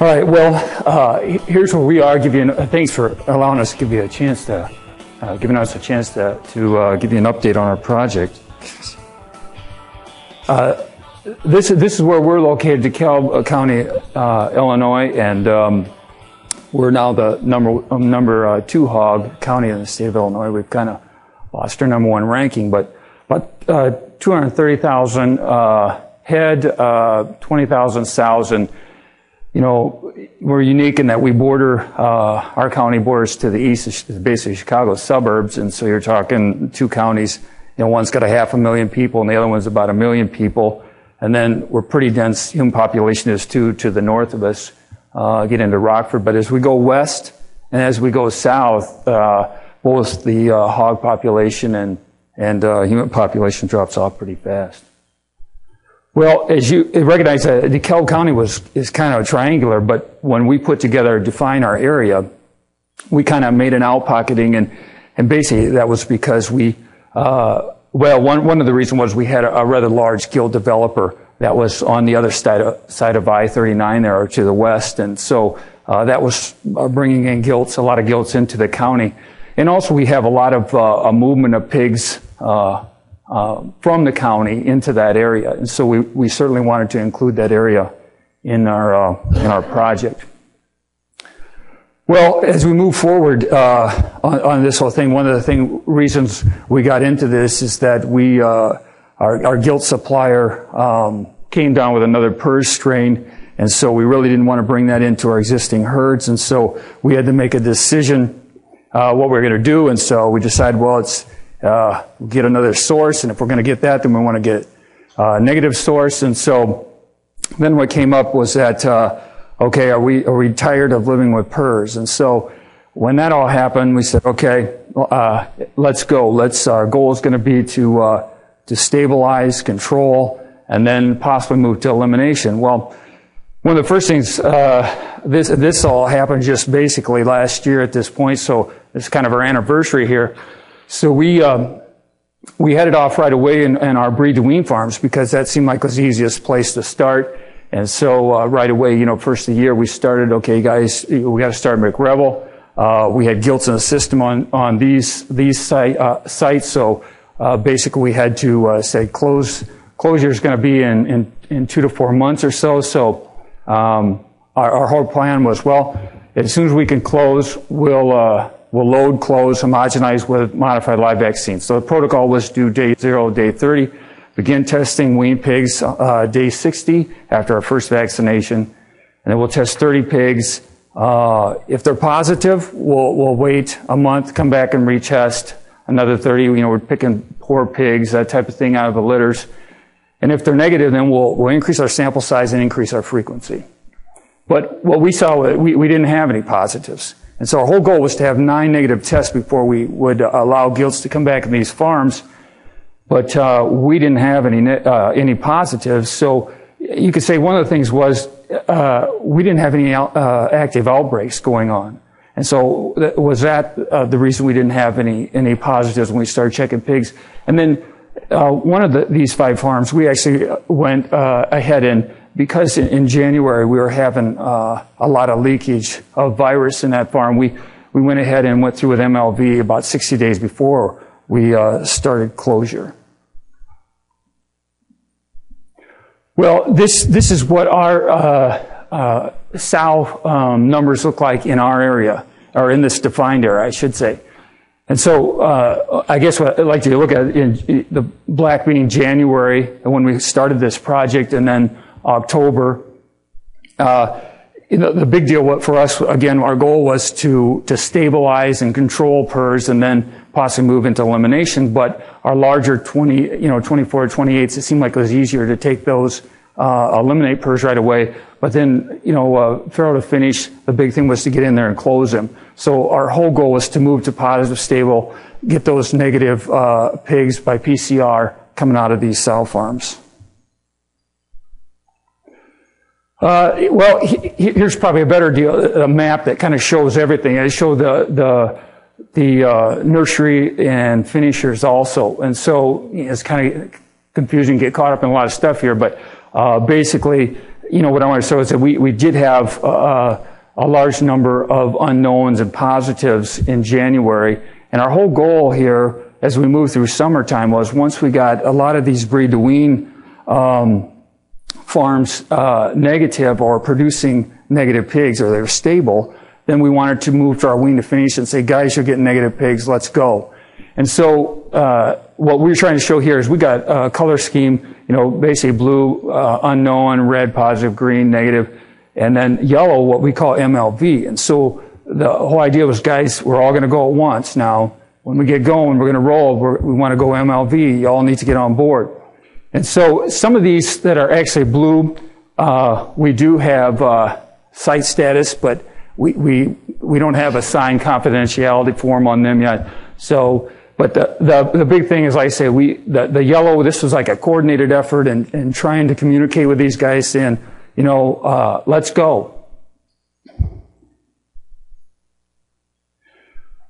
All right, well, here's where we are. Thanks for allowing us to give you a chance to, giving us a chance to give you an update on our project. This is where we're located, DeKalb County, Illinois, and we're now the number 2 hog county in the state of Illinois. We've kind of lost our number 1 ranking, but about 230,000 head, 20,000 sows, and you know, we're unique in that we border, our county borders to the east, is basically Chicago suburbs, and so you're talking 2 counties. You know, one's got 500,000 people, and the other one's about 1 million people. And then we're pretty dense human population is to the north of us, get into Rockford. But as we go west and as we go south, both the hog population and human population drops off pretty fast. Well, as you recognize, DeKalb County is kind of triangular, but when we put together, define our area, we kind of made an outpocketing, and basically that was because we, one of the reasons was we had a rather large gilt developer that was on the other side of I-39 there, or to the west, and so that was bringing in gilts, a lot of gilts into the county. And also we have a lot of a movement of pigs from the county into that area, and so we certainly wanted to include that area in our project. Well, as we move forward on this whole thing, one of the reasons we got into this is that our gilt supplier came down with another PRRS strain, and so we really didn't want to bring that into our existing herds, and so we had to make a decision what we were going to do, and so we decided, well, it's get another source, and if we're going to get that, then we want to get a negative source. And so then what came up was that, okay, are we tired of living with PRRS? And so when that all happened, we said, okay, let's go. Our goal is going to be to stabilize, control, and then possibly move to elimination. Well, one of the first things, this all happened just basically last year at this point, so it's kind of our anniversary here. So we headed off right away in our breed to wean farms, because that seemed like was the easiest place to start. And so right away, you know, first of the year we started, okay, guys, we got to start McRevel. We had gilts in the system on these sites, so basically we had to say closure is going to be in 2 to 4 months or so. So our whole plan was, well, as soon as we can close, we'll load, close, homogenize with modified live vaccines. So the protocol was do day 0, day 30, begin testing wean pigs day 60 after our first vaccination, and then we'll test 30 pigs. If they're positive, we'll wait a month, come back and retest another 30. You know, we're picking poor pigs, that type of thing, out of the litters. And if they're negative, then we'll increase our sample size and increase our frequency. But what we saw, we didn't have any positives. And so our whole goal was to have 9 negative tests before we would allow gilts to come back in these farms. But we didn't have any positives. So you could say one of the things was we didn't have any active outbreaks going on. And so was that the reason we didn't have any positives when we started checking pigs? And then one of these 5 farms, we actually went ahead and, because in January we were having a lot of leakage of virus in that farm, we went ahead and went through with MLV about 60 days before we started closure. Well, this is what our sow numbers look like in our area, or in this defined area, I should say. And so I guess what I'd like to look at in the black being January, when we started this project, and then October. The big deal for us, again, our goal was to stabilize and control PRRS and then possibly move into elimination. But our larger 24 to 28s, it seemed like it was easier to take those, eliminate PRRS right away. But then, farrow to finish, the big thing was to get in there and close them. So our whole goal was to move to positive, stable, get those negative pigs by PCR coming out of these sow farms. Well, here's probably a better deal, a map that kind of shows everything. I show the nursery and finishers also. And so it's kind of confusing, get caught up in a lot of stuff here, but basically what I want to show is that we did have a large number of unknowns and positives in January. And our whole goal here as we moved through summertime was once we got a lot of these breed to wean farms negative or producing negative pigs, or they were stable, then we wanted to move to our wean to finish and say, guys, you're getting negative pigs, let's go. And so what we're trying to show here is we got a color scheme, basically blue, unknown, red, positive, green, negative, and then yellow, what we call MLV. And so the whole idea was, guys, we're all going to go at once. Now, when we get going, we're going to roll. We want to go MLV. You all need to get on board. And so some of these that are actually blue, we do have site status, but we don't have a signed confidentiality form on them yet. So, but the big thing is, like I say, the yellow, this was like a coordinated effort and trying to communicate with these guys saying, let's go.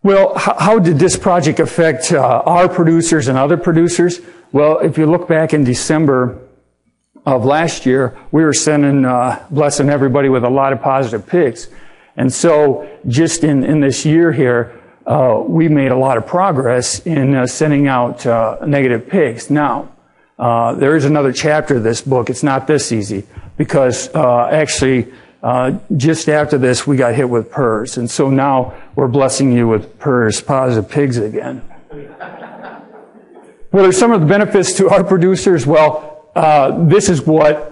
Well, how did this project affect our producers and other producers? Well, if you look back in December of last year, we were blessing everybody with a lot of positive pigs. And so just in this year here, we made a lot of progress in sending out negative pigs. Now, there is another chapter of this book. It's not this easy because actually just after this, we got hit with PRRS. And so now we're blessing you with PRRS positive pigs again. What are some of the benefits to our producers? Well, this is what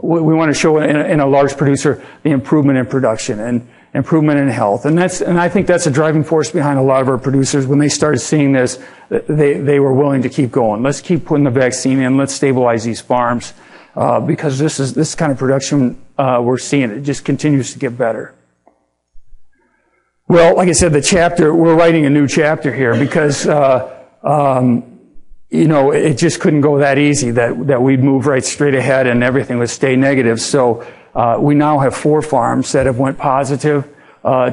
we want to show in a large producer, the improvement in production and improvement in health. And I think that's a driving force behind a lot of our producers. When they started seeing this, they were willing to keep going. Let's keep putting the vaccine in. Let's stabilize these farms. Because this kind of production we're seeing, it just continues to get better. Well, like I said, we're writing a new chapter here because, it just couldn't go that easy that we'd move right straight ahead and everything would stay negative. So, we now have 4 farms that have went positive,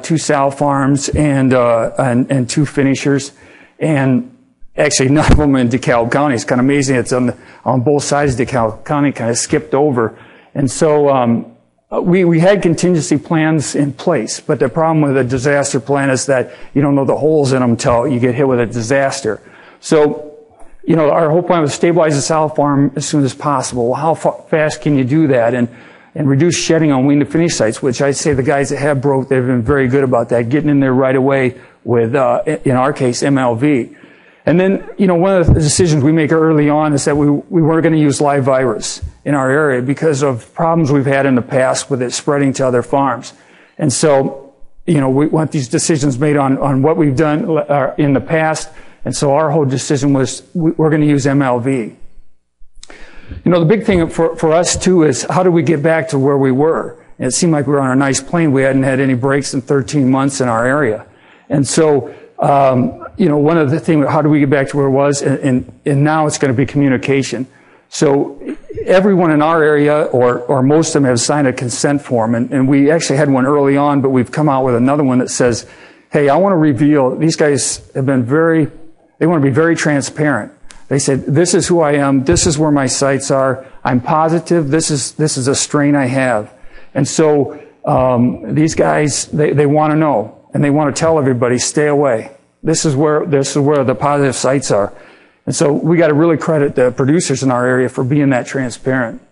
2 sow farms and 2 finishers. And actually, none of them in DeKalb County. It's kind of amazing. It's on both sides of DeKalb County, kind of skipped over. And so we had contingency plans in place, but the problem with a disaster plan is that you don't know the holes in them until you get hit with a disaster. So, our whole plan was to stabilize the sow farm as soon as possible. Well, how fast can you do that? And reduce shedding on wean to finish sites, which I'd say the guys that have broke, they've been very good about that, getting in there right away with, in our case, MLV. And then, one of the decisions we make early on is that we weren't going to use live virus in our area because of problems we've had in the past with it spreading to other farms. And so, we want these decisions made on what we've done in the past. And so our whole decision was we're going to use MLV. The big thing for us too is how do we get back to where we were? And it seemed like we were on a nice plane. We hadn't had any breaks in 13 months in our area. And so, one of the things, how do we get back to where it was? And now it's going to be communication. So everyone in our area, or most of them, have signed a consent form. And we actually had one early on, but we've come out with another one that says, hey, I want to reveal, these guys have been they want to be very transparent. They said, this is who I am. This is where my sites are. I'm positive. This is a strain I have. And so, these guys, they want to know. And they want to tell everybody, stay away. This is where the positive sites are. And so we got to really credit the producers in our area for being that transparent.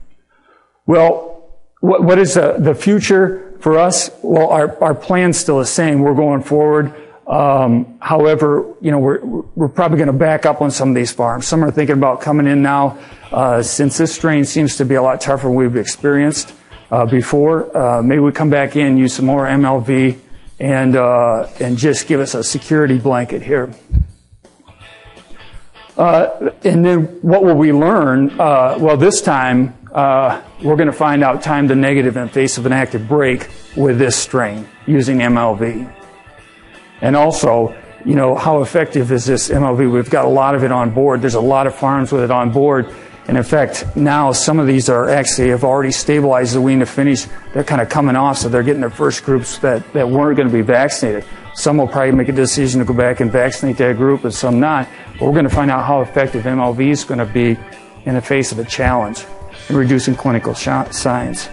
Well, what is the future for us? Well, our plan's still the same. We're going forward. However, we're probably going to back up on some of these farms. Some are thinking about coming in now, since this strain seems to be a lot tougher than we've experienced before. Maybe we come back in, use some more MLV, and just give us a security blanket here. And then what will we learn? Well, this time we're going to find out time to negative in face of an active break with this strain using MLV. And also, how effective is this MLV? We've got a lot of it on board. There's a lot of farms with it on board. And in fact, now some of these have already stabilized the wean to finish. They're kind of coming off, so they're getting their first groups that weren't going to be vaccinated. Some will probably make a decision to go back and vaccinate that group, and some not. But we're going to find out how effective MLV is going to be in the face of a challenge. and reducing clinical signs.